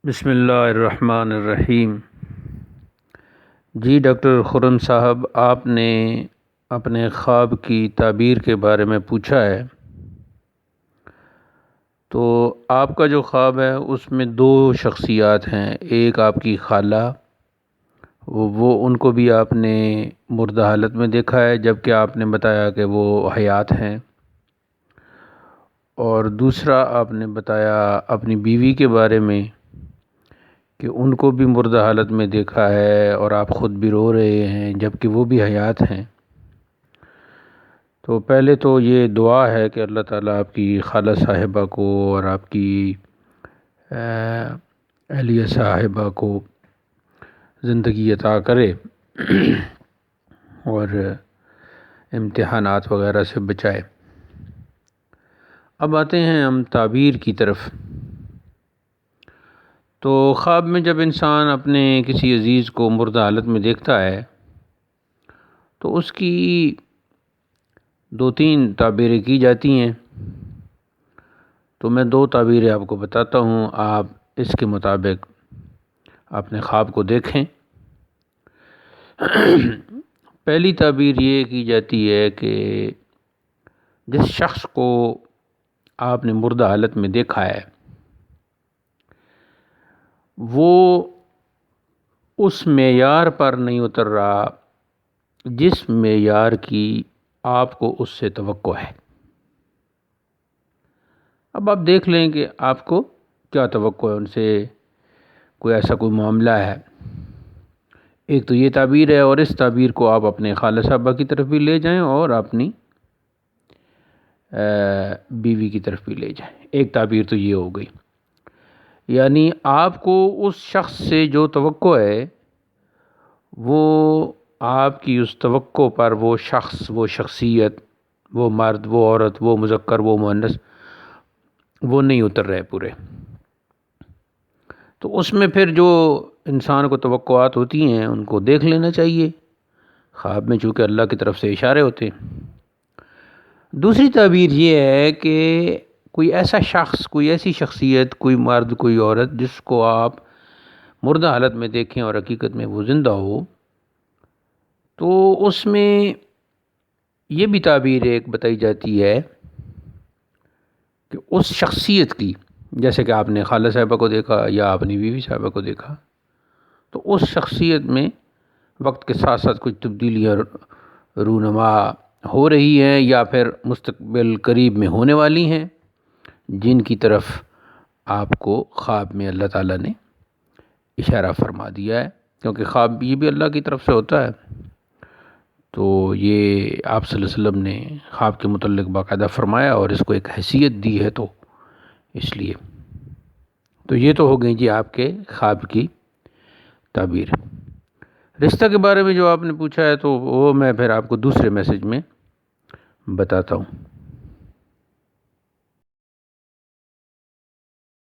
بسم اللہ الرحمن الرحیم۔ جی ڈاکٹر خرم صاحب، آپ نے اپنے خواب کی تعبیر کے بارے میں پوچھا ہے، تو آپ کا جو خواب ہے اس میں دو شخصیات ہیں۔ ایک آپ کی خالہ، وہ ان کو بھی آپ نے مردہ حالت میں دیکھا ہے، جبکہ آپ نے بتایا کہ وہ حیات ہیں۔ اور دوسرا آپ نے بتایا اپنی بیوی کے بارے میں کہ ان کو بھی مردہ حالت میں دیکھا ہے اور آپ خود بھی رو رہے ہیں جبکہ وہ بھی حیات ہیں۔ تو پہلے تو یہ دعا ہے کہ اللہ تعالیٰ آپ کی خالہ صاحبہ کو اور آپ کی اہلیہ صاحبہ کو زندگی عطا کرے اور امتحانات وغیرہ سے بچائے۔ اب آتے ہیں ہم تعبیر کی طرف۔ تو خواب میں جب انسان اپنے کسی عزیز کو مردہ حالت میں دیکھتا ہے تو اس کی دو تین تعبیریں کی جاتی ہیں۔ تو میں دو تعبیریں آپ کو بتاتا ہوں، آپ اس کے مطابق اپنے خواب کو دیکھیں۔ پہلی تعبیر یہ کی جاتی ہے کہ جس شخص کو آپ نے مردہ حالت میں دیکھا ہے وہ اس معیار پر نہیں اتر رہا جس معیار کی آپ کو اس سے توقع ہے۔ اب آپ دیکھ لیں کہ آپ کو کیا توقع ہے ان سے، کوئی ایسا کوئی معاملہ ہے۔ ایک تو یہ تعبیر ہے، اور اس تعبیر کو آپ اپنے خالہ صاحبہ کی طرف بھی لے جائیں اور اپنی بیوی کی طرف بھی لے جائیں۔ ایک تعبیر تو یہ ہو گئی، یعنی آپ کو اس شخص سے جو توقع ہے وہ آپ کی اس توقع پر وہ شخص، وہ شخصیت، وہ مرد، وہ عورت، وہ مذکر، وہ مؤنث، وہ نہیں اتر رہے پورے۔ تو اس میں پھر جو انسان کو توقعات ہوتی ہیں ان کو دیکھ لینا چاہیے، خواب میں چونکہ اللہ کی طرف سے اشارے ہوتے ہیں۔ دوسری تعبیر یہ ہے کہ کوئی ایسا شخص، کوئی ایسی شخصیت، کوئی مرد، کوئی عورت جس کو آپ مردہ حالت میں دیکھیں اور حقیقت میں وہ زندہ ہو، تو اس میں یہ بھی تعبیر ایک بتائی جاتی ہے کہ اس شخصیت کی، جیسے کہ آپ نے خالہ صاحبہ کو دیکھا یا اپنی بیوی صاحبہ کو دیکھا، تو اس شخصیت میں وقت کے ساتھ ساتھ کچھ تبدیلیاں رونما ہو رہی ہیں یا پھر مستقبل قریب میں ہونے والی ہیں، جن کی طرف آپ کو خواب میں اللہ تعالیٰ نے اشارہ فرما دیا ہے، کیونکہ خواب یہ بھی اللہ کی طرف سے ہوتا ہے۔ تو یہ آپ صلی اللہ علیہ وسلم نے خواب کے متعلق باقاعدہ فرمایا اور اس کو ایک حیثیت دی ہے، تو اس لیے تو یہ تو ہو گئی جی آپ کے خواب کی تعبیر۔ رشتہ کے بارے میں جو آپ نے پوچھا ہے تو وہ میں پھر آپ کو دوسرے میسج میں بتاتا ہوں۔